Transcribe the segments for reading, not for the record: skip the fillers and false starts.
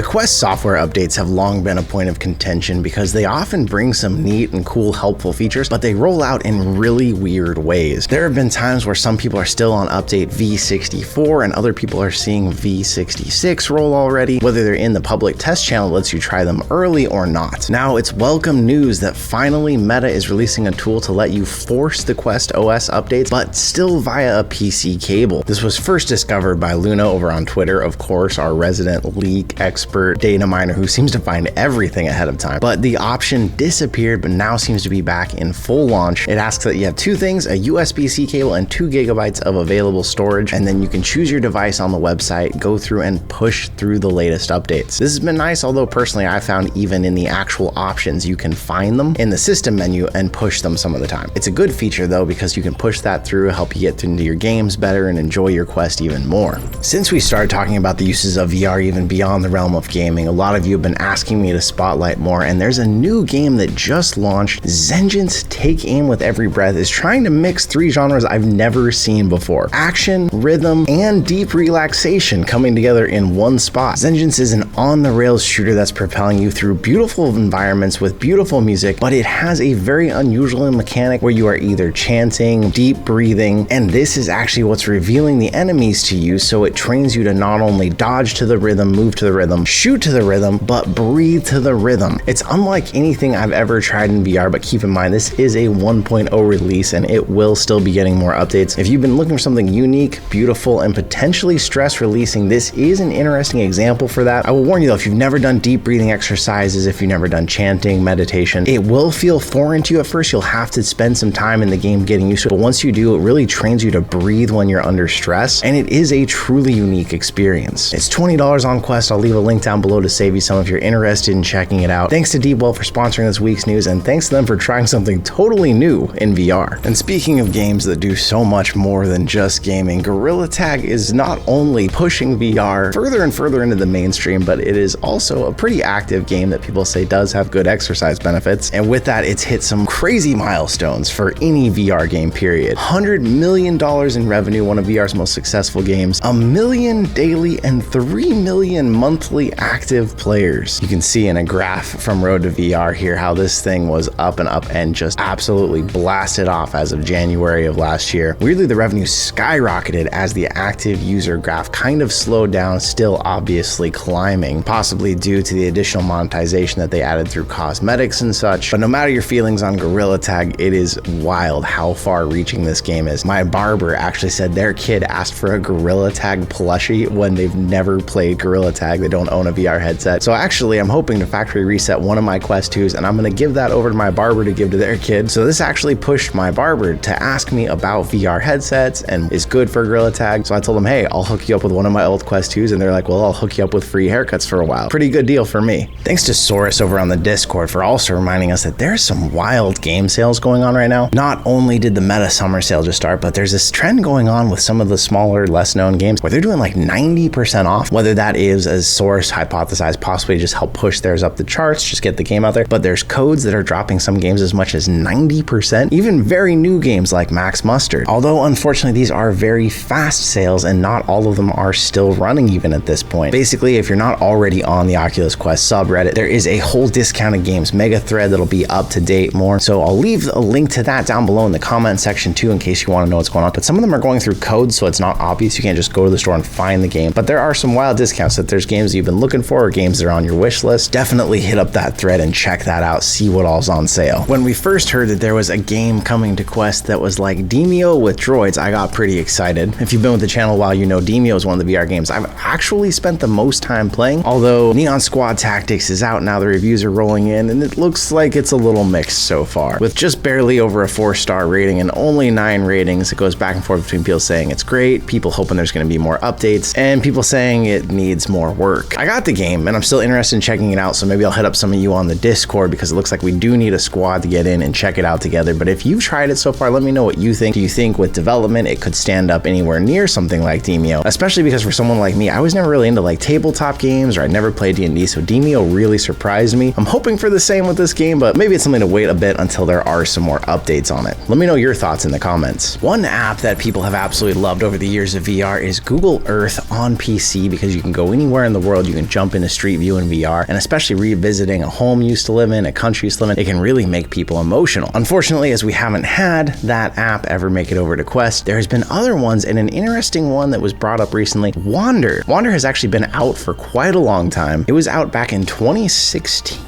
The Quest software updates have long been a point of contention because they often bring some neat and cool helpful features, but they roll out in really weird ways. There have been times where some people are still on update V64 and other people are seeing V66 roll already, whether they're in the public test channel that lets you try them early or not. Now, it's welcome news that finally Meta is releasing a tool to let you force the Quest OS updates, but still via a PC cable. This was first discovered by Luna over on Twitter, of course, our resident leak expert data miner who seems to find everything ahead of time. But the option disappeared, but now seems to be back in full launch. It asks that you have two things, a USB-C cable and 2 GB of available storage, and then you can choose your device on the website, go through and push through the latest updates. This has been nice, although personally I found even in the actual options you can find them in the system menu and push them some of the time. It's a good feature though because you can push that through, help you get into your games better and enjoy your Quest even more. Since we started talking about the uses of VR even beyond the realm of gaming, a lot of you have been asking me to spotlight more, and there's a new game that just launched. Zengeance Take Aim with Every Breath is trying to mix 3 genres I've never seen before: action, rhythm, and deep relaxation coming together in one spot. Zengeance is an on-the-rails shooter that's propelling you through beautiful environments with beautiful music, but it has a very unusual mechanic where you are either chanting, deep breathing, and this is actually what's revealing the enemies to you, so it trains you to not only dodge to the rhythm, move to the rhythm, shoot to the rhythm, but breathe to the rhythm. It's unlike anything I've ever tried in VR, but keep in mind this is a 1.0 release and it will still be getting more updates. If you've been looking for something unique, beautiful, and potentially stress releasing, this is an interesting example for that. I will warn you though, if you've never done deep breathing exercises, if you've never done chanting, meditation, it will feel foreign to you at first. You'll have to spend some time in the game getting used to it, but once you do, it really trains you to breathe when you're under stress, and it is a truly unique experience. It's $20 on Quest. I'll leave a link down below to save you some if you're interested in checking it out. Thanks to Deepwell for sponsoring this week's news, and thanks to them for trying something totally new in VR. And speaking of games that do so much more than just gaming, Gorilla Tag is not only pushing VR further and further into the mainstream, but it is also a pretty active game that people say does have good exercise benefits. And with that, it's hit some crazy milestones for any VR game, period. $100 million in revenue, one of VR's most successful games, 1 million daily and 3 million monthly active players. You can see in a graph from Road to VR here how this thing was up and just absolutely blasted off as of January of last year. Weirdly, the revenue skyrocketed as the active user graph kind of slowed down, still obviously climbing, possibly due to the additional monetization that they added through cosmetics and such. But no matter your feelings on Gorilla Tag, it is wild how far reaching this game is. My barber actually said their kid asked for a Gorilla Tag plushie when they've never played Gorilla Tag. They don't own a VR headset. So actually, I'm hoping to factory reset one of my Quest 2s, and I'm going to give that over to my barber to give to their kid. So this actually pushed my barber to ask me about VR headsets and is good for Gorilla Tag. So I told him, hey, I'll hook you up with one of my old Quest 2s, and they're like, well, I'll hook you up with free haircuts for a while. Pretty good deal for me. Thanks to Saurus over on the Discord for also reminding us that there's some wild game sales going on right now. Not only did the Meta Summer Sale just start, but there's this trend going on with some of the smaller, less known games where they're doing like 90% off, whether that is, as Saurus hypothesized, possibly just help push theirs up the charts, just get the game out there. But there's codes that are dropping some games as much as 90%, even very new games like Max Mustard. Although unfortunately these are very fast sales and not all of them are still running even at this point. Basically, if you're not already on the Oculus Quest subreddit, there is a whole discounted games mega thread that'll be up to date more. So I'll leave a link to that down below in the comment section too in case you want to know what's going on. But some of them are going through codes, so it's not obvious. You can't just go to the store and find the game. But there are some wild discounts. If there's games you've been looking for or games that are on your wish list, definitely hit up that thread and check that out, see what all's on sale. When we first heard that there was a game coming to Quest that was like Demeo with droids, I got pretty excited. If you've been with the channel a while, you know Demeo is one of the VR games I've actually spent the most time playing, although Neon Squad Tactics is out now, the reviews are rolling in, and it looks like it's a little mixed so far. With just barely over a 4-star rating and only 9 ratings, it goes back and forth between people saying it's great, people hoping there's going to be more updates, and people saying it needs more work. I got the game, and I'm still interested in checking it out, so maybe I'll hit up some of you on the Discord, because it looks like we do need a squad to get in and check it out together. But if you've tried it so far, let me know what you think. Do you think with development it could stand up anywhere near something like Demeo? Especially because for someone like me, I was never really into like tabletop games, or I never played D&D, so Demeo really surprised me. I'm hoping for the same with this game, but maybe it's something to wait a bit until there are some more updates on it. Let me know your thoughts in the comments. One app that people have absolutely loved over the years of VR is Google Earth on PC, because you can go anywhere in the world world. You can jump into Street View in VR, and especially revisiting a home you used to live in, a country you used to live in, it can really make people emotional. Unfortunately, as we haven't had that app ever make it over to Quest, there's been other ones, and an interesting one that was brought up recently, Wander. Wander has actually been out for quite a long time. It was out back in 2016.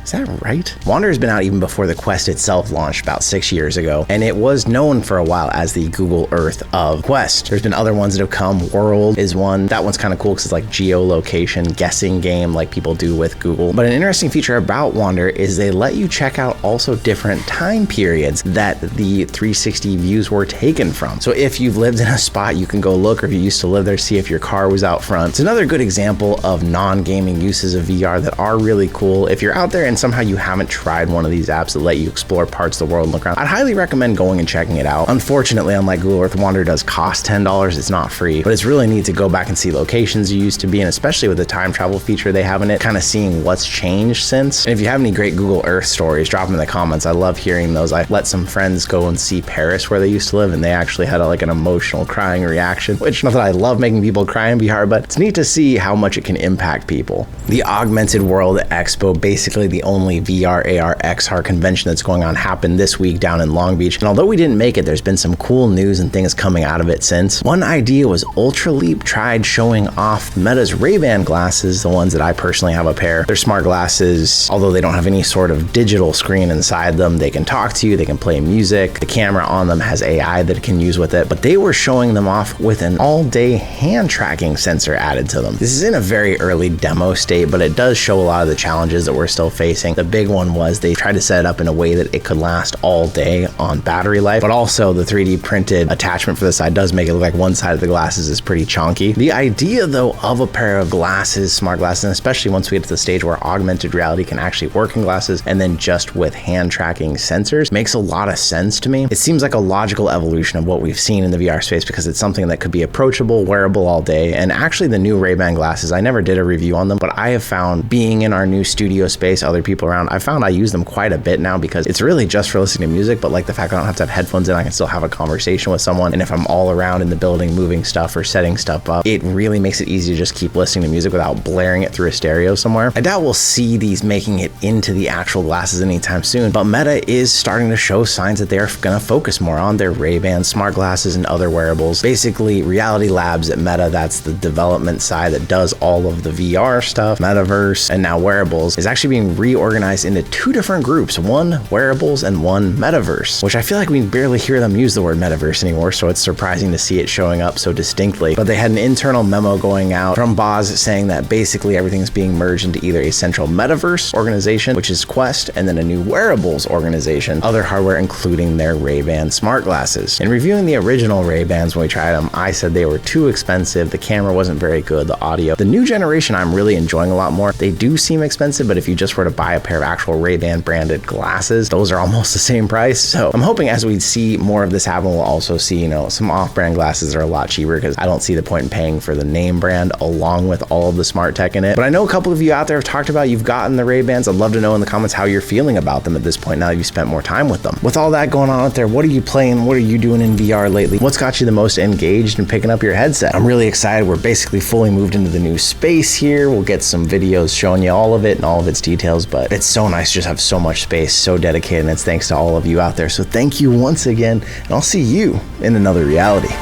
Is that right? Wander has been out even before the Quest itself launched about 6 years ago, and it was known for a while as the Google Earth of Quest. There's been other ones that have come. World is one. That one's kind of cool because it's like geolocation, guessing game like people do with Google. But an interesting feature about Wander is they let you check out also different time periods that the 360 views were taken from. So if you've lived in a spot, you can go look, or if you used to live there, see if your car was out front. It's another good example of non-gaming uses of VR that are really cool. If you're out there and somehow you haven't tried one of these apps that let you explore parts of the world and look around, I'd highly recommend going and checking it out. Unfortunately, unlike Google Earth, Wander does cost $10. It's not free, but it's really neat to go back and see locations you used to be in, especially with the time travel feature they have in it, kind of seeing what's changed since. And if you have any great Google Earth stories, drop them in the comments. I love hearing those. I let some friends go and see Paris where they used to live, and they actually had like an emotional crying reaction, which not that I love making people cry in VR, but it's neat to see how much it can impact people. The Augmented World Expo, basically the only VR, AR, XR convention that's going on, happened this week down in Long Beach. And although we didn't make it, there's been some cool news and things coming out of it since. One idea was Ultraleap tried showing off Meta's Ray-Ban glasses, the ones that I personally have a pair. They're smart glasses, although they don't have any sort of digital screen inside them. They can talk to you, they can play music. The camera on them has AI that it can use with it, but they were showing them off with an all-day hand tracking sensor added to them. This is in a very early demo state, but it does show a lot of the challenges that we're still facing. The big one was they tried to set it up in a way that it could last all day on battery life, but also the 3D printed attachment for the side does make it look like one side of the glasses is pretty chunky. The idea though of a pair of glasses, smart glasses, and especially once we get to the stage where augmented reality can actually work in glasses and then just with hand tracking sensors, makes a lot of sense to me. It seems like a logical evolution of what we've seen in the VR space because it's something that could be approachable, wearable all day. And actually the new Ray-Ban glasses, I never did a review on them, but I have found being in our new studio space, other people around, I found I use them quite a bit now because it's really just for listening to music, but like the fact I don't have to have headphones in, I can still have a conversation with someone. And if I'm all around in the building moving stuff or setting stuff up, it really makes it easy to just keep listening to music without blaring it through a stereo somewhere. I doubt we'll see these making it into the actual glasses anytime soon, but Meta is starting to show signs that they're going to focus more on their Ray-Ban smart glasses and other wearables. Basically, Reality Labs at Meta, that's the development side that does all of the VR stuff, metaverse, and now wearables, is actually being reorganized into two different groups, one wearables and one metaverse, which I feel like we barely hear them use the word metaverse anymore, so it's surprising to see it showing up so distinctly. But they had an internal memo going out from Boz saying that basically everything's being merged into either a central metaverse organization, which is Quest, and then a new wearables organization, other hardware including their Ray-Ban smart glasses. In reviewing the original Ray-Bans when we tried them, I said they were too expensive, the camera wasn't very good, the audio. The new generation I'm really enjoying a lot more. They do seem expensive, but if you just were to buy a pair of actual Ray-Ban branded glasses, those are almost the same price. So I'm hoping as we see more of this happen, we'll also see, you know, some off-brand glasses that are a lot cheaper, because I don't see the point in paying for the name brand along with all of the smart tech in it. But I know a couple of you out there have talked about you've gotten the Ray-Bans. I'd love to know in the comments how you're feeling about them at this point now that you've spent more time with them. With all that going on out there, what are you playing? What are you doing in VR lately? What's got you the most engaged in picking up your headset? I'm really excited. We're basically fully moved into the new space here. We'll get some videos showing you all of it and all of its details, but it's so nice to just have so much space, so dedicated, and it's thanks to all of you out there. So thank you once again, and I'll see you in another reality.